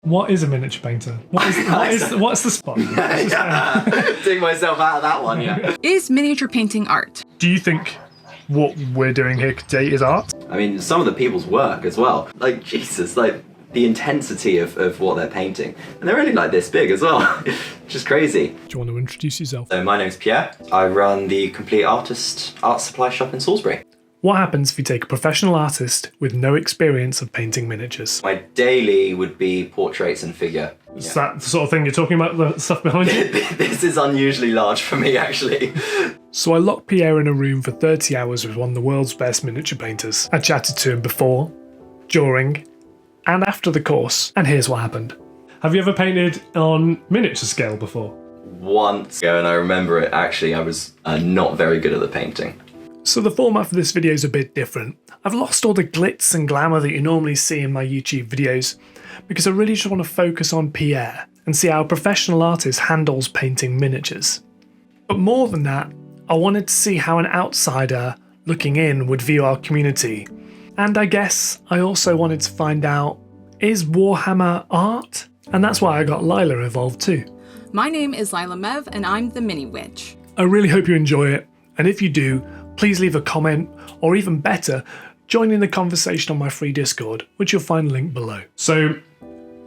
What is a miniature painter? What's the spot? Dig myself out of that one, yeah. Is miniature painting art? Do you think what we're doing here today is art? I mean, some of the people's work as well. Like, Jesus, like, the intensity of what they're painting. And they're only like this big as well. Just crazy. Do you want to introduce yourself? So my name's Pierre. I run the Complete Artist art supply shop in Salisbury. What happens if you take a professional artist with no experience of painting miniatures? My daily would be portraits and figure. Is that the sort of thing you're talking about, the stuff behind you? This is unusually large for me, actually. So I locked Pierre in a room for 30 hours with one of the world's best miniature painters. I chatted to him before, during, and after the course, and here's what happened. Have you ever painted on miniature scale before? Once ago, and I remember it, actually, I was not very good at the painting. So the format for this video is a bit different. I've lost all the glitz and glamour that you normally see in my YouTube videos because I really just want to focus on Pierre and see how a professional artist handles painting miniatures. But more than that, I wanted to see how an outsider looking in would view our community. And I guess I also wanted to find out, is Warhammer art? And that's why I got Lila involved too. My name is Lila Mev and I'm the Mini Witch. I really hope you enjoy it, and if you do, please leave a comment, or even better, join in the conversation on my free Discord, which you'll find linked below. So,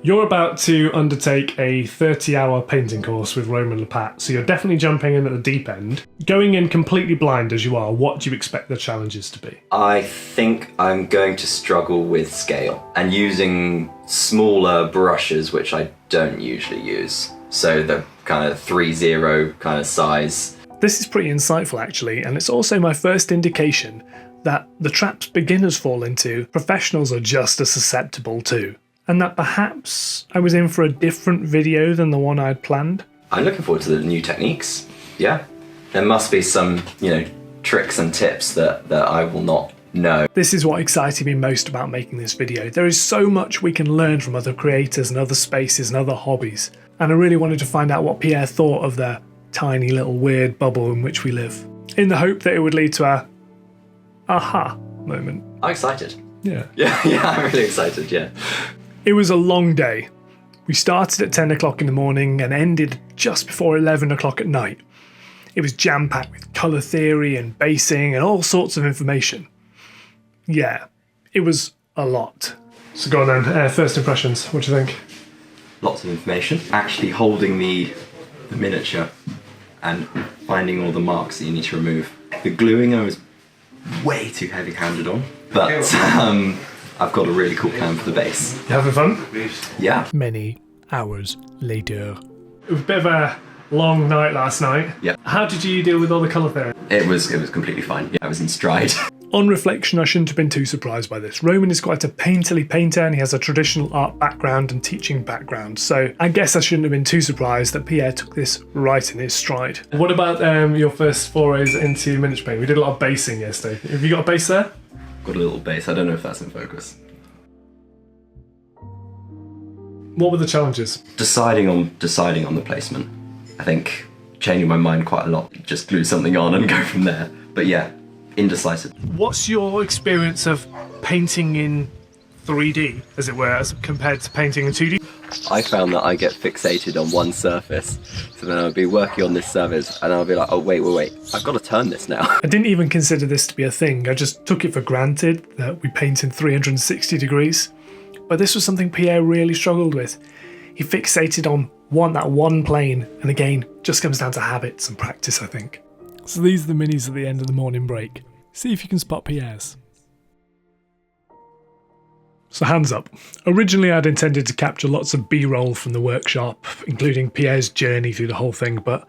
you're about to undertake a 30-hour painting course with Roman Lepat, so you're definitely jumping in at the deep end. Going in completely blind as you are, what do you expect the challenges to be? I think I'm going to struggle with scale and using smaller brushes, which I don't usually use. So the kind of 3-0 kind of size. This is pretty insightful actually, and it's also my first indication that the traps beginners fall into, professionals are just as susceptible to. And that perhaps I was in for a different video than the one I'd planned. I'm looking forward to the new techniques. Yeah. There must be some, tricks and tips that I will not know. This is what excited me most about making this video. There is so much we can learn from other creators and other spaces and other hobbies. And I really wanted to find out what Pierre thought of the tiny little weird bubble in which we live, in the hope that it would lead to a aha moment. I'm excited. Yeah, I'm really excited, yeah. It was a long day. We started at 10 o'clock in the morning and ended just before 11 o'clock at night. It was jam-packed with colour theory and basing and all sorts of information. Yeah, it was a lot. So go on then, first impressions, what do you think? Lots of information. Actually holding the miniature and finding all the marks that you need to remove. The gluing I was way too heavy-handed on, but I've got a really cool plan for the base. You having fun? Yeah. Many hours later. It was a bit of a long night last night. Yeah. How did you deal with all the colour theory? It was completely fine. Yeah, I was in stride. On reflection, I shouldn't have been too surprised by this. Roman is quite a painterly painter and he has a traditional art background and teaching background, so I guess I shouldn't have been too surprised that Pierre took this right in his stride. What about your first forays into miniature painting? We did a lot of basing yesterday. Have you got a base there? Got a little base. I don't know if that's in focus. What were the challenges? Deciding on the placement. I think changing my mind quite a lot. Just glue something on and go from there. But yeah, indecisive. What's your experience of painting in 3D, as it were, as compared to painting in 2D? I found that I get fixated on one surface. So then I'll be working on this surface and I'll be like, oh, wait, I've got to turn this now. I didn't even consider this to be a thing. I just took it for granted that we paint in 360 degrees. But this was something Pierre really struggled with. He fixated on that one plane, and again, just comes down to habits and practice, I think. So these are the minis at the end of the morning break. See if you can spot Pierre's. So hands up. Originally I'd intended to capture lots of B-roll from the workshop, including Pierre's journey through the whole thing, but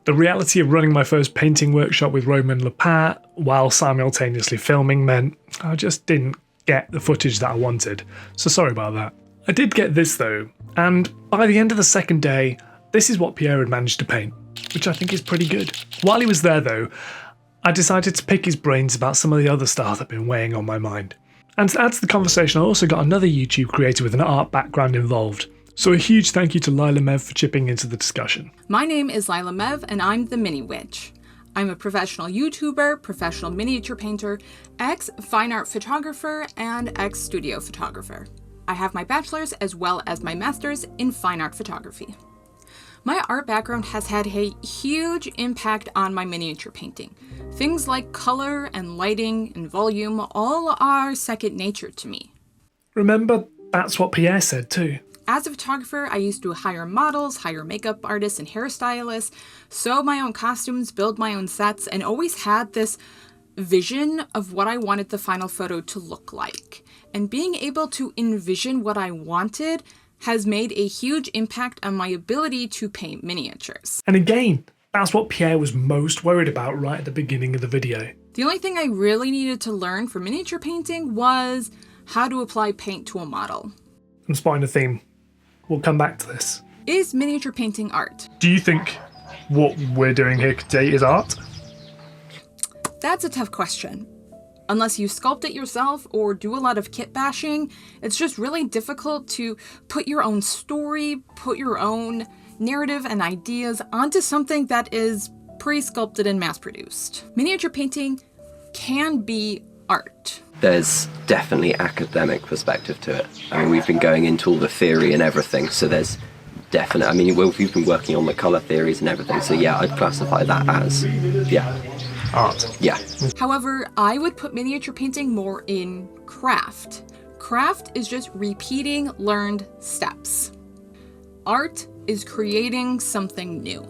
the reality of running my first painting workshop with Roman Lepat while simultaneously filming meant I just didn't get the footage that I wanted, so sorry about that. I did get this though, and by the end of the second day, this is what Pierre had managed to paint, which I think is pretty good. While he was there though, I decided to pick his brains about some of the other stuff that had been weighing on my mind. And to add to the conversation, I also got another YouTube creator with an art background involved. So a huge thank you to Lila Mev for chipping into the discussion. My name is Lila Mev and I'm the Mini Witch. I'm a professional YouTuber, professional miniature painter, ex-fine art photographer, and ex-studio photographer. I have my bachelor's as well as my master's in fine art photography. My art background has had a huge impact on my miniature painting. Things like color and lighting and volume all are second nature to me. Remember, that's what Pierre said too. As a photographer, I used to hire models, hire makeup artists and hairstylists, sew my own costumes, build my own sets, and always had this vision of what I wanted the final photo to look like. And being able to envision what I wanted has made a huge impact on my ability to paint miniatures. And again, that's what Pierre was most worried about right at the beginning of the video. The only thing I really needed to learn for miniature painting was how to apply paint to a model. I'm spotting a theme. We'll come back to this. Is miniature painting art? Do you think what we're doing here today is art? That's a tough question. Unless you sculpt it yourself or do a lot of kit bashing, it's just really difficult to put your own story, put your own narrative and ideas onto something that is pre-sculpted and mass-produced. Miniature painting can be art. There's definitely academic perspective to it. I mean, we've been going into all the theory and everything, so there's definite. I mean, we've been working on the colour theories and everything, so yeah, I'd classify that as, Art. yeah. However, I would put miniature painting more in craft. Craft is just repeating learned steps. Art is creating something new.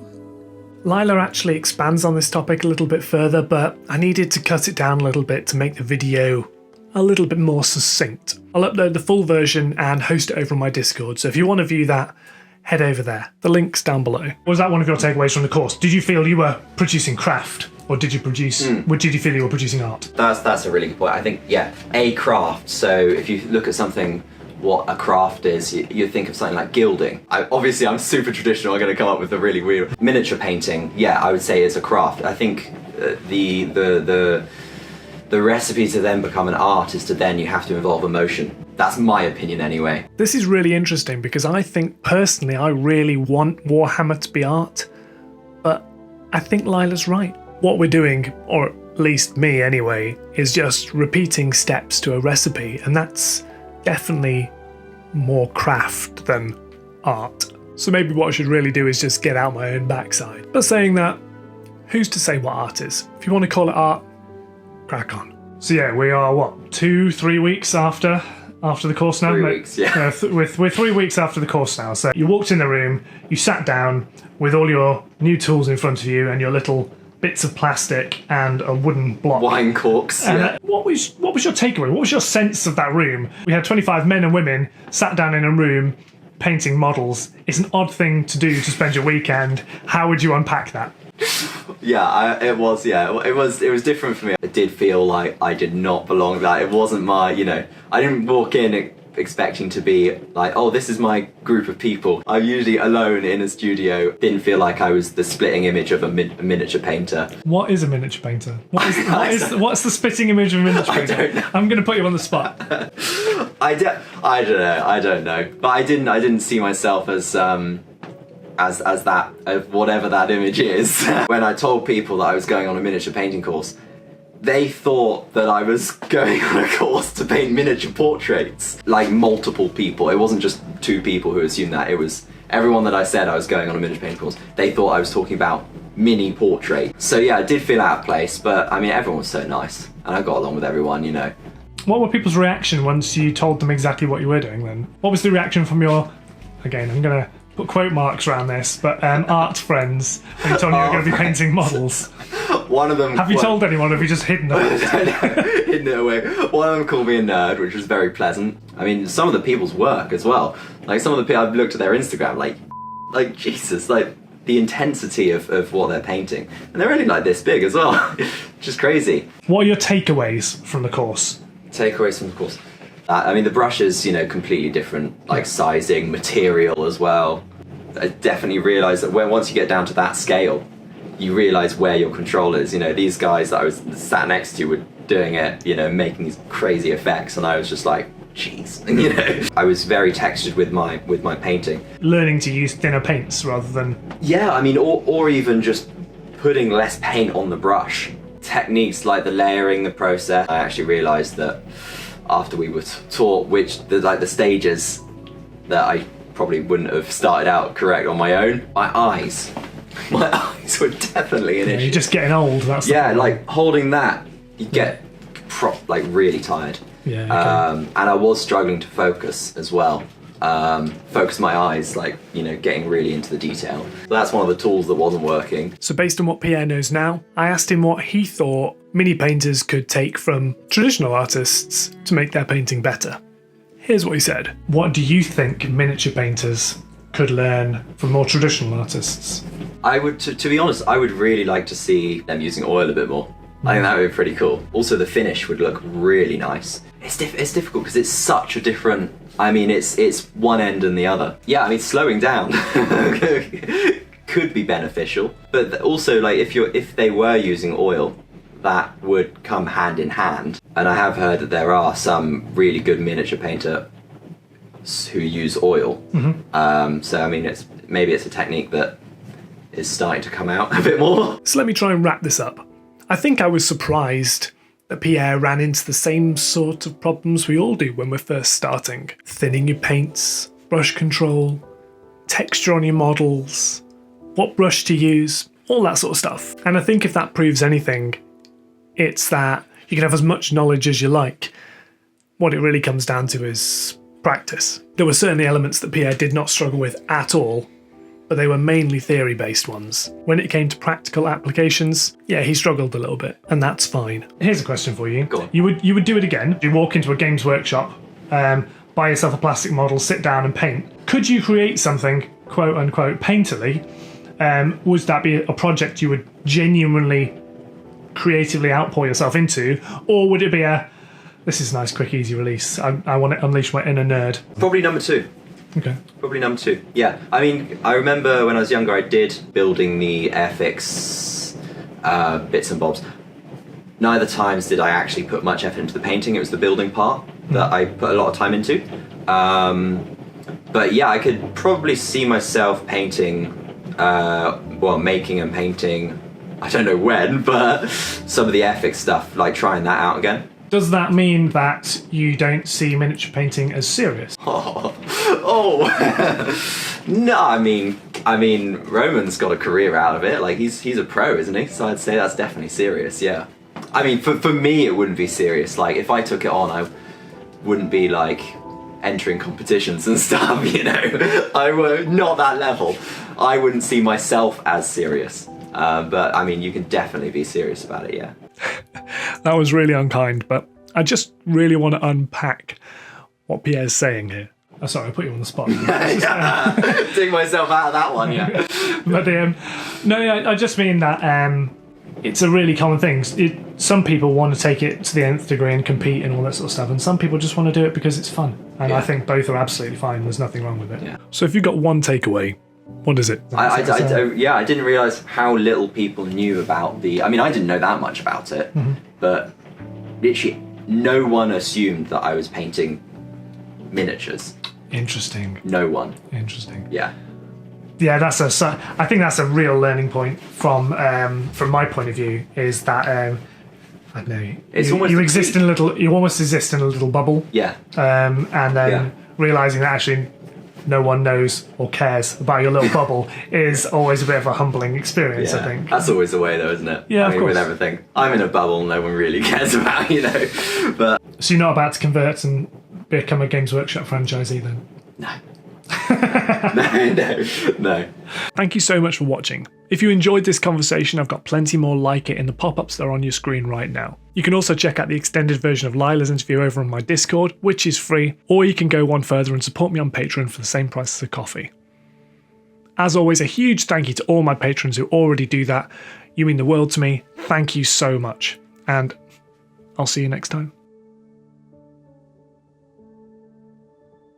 Lila actually expands on this topic a little bit further, but I needed to cut it down a little bit to make the video a little bit more succinct. I'll upload the full version and host it over on my Discord, so if you want to view that, head over there. The link's down below. Was that one of your takeaways from the course? Did you feel you were producing craft? Or did you produce, or did you feel you were producing art? That's a really good point. I think, yeah, a craft. So if you look at something, what a craft is, you think of something like gilding. Obviously, I'm super traditional. I'm going to come up with a really weird miniature painting. Yeah, I would say is a craft. I think the recipe to then become an art is to then you have to involve emotion. That's my opinion anyway. This is really interesting because I think personally I really want Warhammer to be art, but I think Lila's right. What we're doing, or at least me anyway, is just repeating steps to a recipe, and that's definitely more craft than art. So maybe what I should really do is just get out my own backside. But saying that, who's to say what art is? If you want to call it art, crack on. So yeah, we are 2-3 weeks after the course now? 3 weeks, yeah. We're 3 weeks after the course now. So you walked in the room, you sat down with all your new tools in front of you and your little bits of plastic and a wooden block. Wine corks. Yeah. What was your takeaway? What was your sense of that room? We had 25 men and women sat down in a room painting models. It's an odd thing to do to spend your weekend. How would you unpack that? It was different for me. It did feel like I did not belong there. It wasn't my, I didn't walk in expecting to be like, oh, this is my group of people. I'm usually alone in a studio. Didn't feel like I was the splitting image of a miniature painter. What is a miniature painter? What's the spitting image of a miniature painter? I don't know. I'm going to put you on the spot. I don't know. But I didn't see myself as that, whatever that image is. When I told people that I was going on a miniature painting course, they thought that I was going on a course to paint miniature portraits. Like multiple people. It wasn't just 2 people who assumed that. It was everyone that I said I was going on a miniature painting course. They thought I was talking about mini portraits. So yeah, I did feel out of place, but I mean, everyone was so nice. And I got along with everyone, What were people's reaction once you told them exactly what you were doing then? What was the reaction from your, again, I'm going to put quote marks around this, but art friends when you told them you were going to be painting models? One of them... Have you told anyone, or have you just hidden it? Hidden it away. One of them called me a nerd, which was very pleasant. I mean, some of the people's work as well. Like, some of the people, I've looked at their Instagram, like Jesus, like, the intensity of what they're painting. And they're only like this big as well. Which is crazy. What are your takeaways from the course? Takeaways from the course? I mean, the brushes, completely different, like sizing, material as well. I definitely realised that once you get down to that scale, you realise where your control is. These guys that I was sat next to were doing it, making these crazy effects, and I was just like, jeez. I was very textured with my painting. Learning to use thinner paints rather than... Yeah, I mean, or even just putting less paint on the brush. Techniques like the layering, the process. I actually realised that after we were taught the stages that I probably wouldn't have started out correct on my own. My eyes were definitely an issue. You're just getting old. That's the problem. Like holding that, you get really tired. Yeah. Okay. And I was struggling to focus as well. Focus my eyes, getting really into the detail. So that's one of the tools that wasn't working. So based on what Pierre knows now, I asked him what he thought mini painters could take from traditional artists to make their painting better. Here's what he said. What do you think miniature painters could learn from more traditional artists? I would, to be honest, I would really like to see them using oil a bit more. I think that would be pretty cool. Also, the finish would look really nice. It's difficult because it's such a different. I mean, it's one end and the other. Yeah, I mean, slowing down could be beneficial, but also if they were using oil, that would come hand in hand. And I have heard that there are some really good miniature painters who use oil. So I mean, maybe it's a technique that is starting to come out a bit more. So let me try and wrap this up. I think I was surprised that Pierre ran into the same sort of problems we all do when we're first starting. Thinning your paints, brush control, texture on your models, what brush to use, all that sort of stuff. And I think if that proves anything, it's that you can have as much knowledge as you like. What it really comes down to is practice. There were certainly elements that Pierre did not struggle with at all, but they were mainly theory-based ones. When it came to practical applications, yeah, he struggled a little bit, and that's fine. Here's a question for you. Go on. You would do it again? You walk into a Games Workshop, buy yourself a plastic model, sit down and paint. Could you create something, quote unquote, painterly? Would that be a project you would genuinely, creatively outpour yourself into? Or would it be this is a nice, quick, easy release, I want to unleash my inner nerd? Probably number 2. Okay. Probably number 2. Yeah. I mean, I remember when I was younger, I did building the Airfix bits and bobs. Neither times did I actually put much effort into the painting. It was the building part that I put a lot of time into. But yeah, I could probably see myself painting, making and painting, I don't know when, but some of the Airfix stuff, like trying that out again. Does that mean that you don't see miniature painting as serious? No, I mean, Roman's got a career out of it. Like he's a pro, isn't he? So I'd say that's definitely serious. Yeah. I mean, for me, it wouldn't be serious. Like if I took it on, I wouldn't be like entering competitions and stuff. You know, I were not that level. I wouldn't see myself as serious. But I mean, you can definitely be serious about it. Yeah. That was really unkind, but I just really want to unpack what Pierre's saying here. Oh, sorry, I put you on the spot. Dig myself out of that one, yeah. But I just mean that it's a really common thing. Some people want to take it to the nth degree and compete and all that sort of stuff, and some people just want to do it because it's fun. And yeah. I think both are absolutely fine. There's nothing wrong with it. Yeah. So if you've got one takeaway, what is it? I didn't realise how little people knew about I mean, I didn't know that much about it, but literally no one assumed that I was painting miniatures. Interesting. No one. Interesting. Yeah. Yeah, I think that's a real learning point from my point of view. Is that I don't know. You almost exist in a little bubble. Yeah. And then realizing that actually no one knows or cares about your little bubble is always a bit of a humbling experience. I think that's always the way, though, isn't it? Yeah, I mean, with everything, I'm in a bubble. No one really cares about, But so you're not about to convert and become a Games Workshop franchisee, then? No. No. Thank you so much for watching. If you enjoyed this conversation, I've got plenty more like it in the pop-ups that are on your screen right now. You can also check out the extended version of Lila's interview over on my Discord, which is free, or you can go one further and support me on Patreon for the same price as a coffee. As always, a huge thank you to all my patrons who already do that. You mean the world to me. Thank you so much. And I'll see you next time.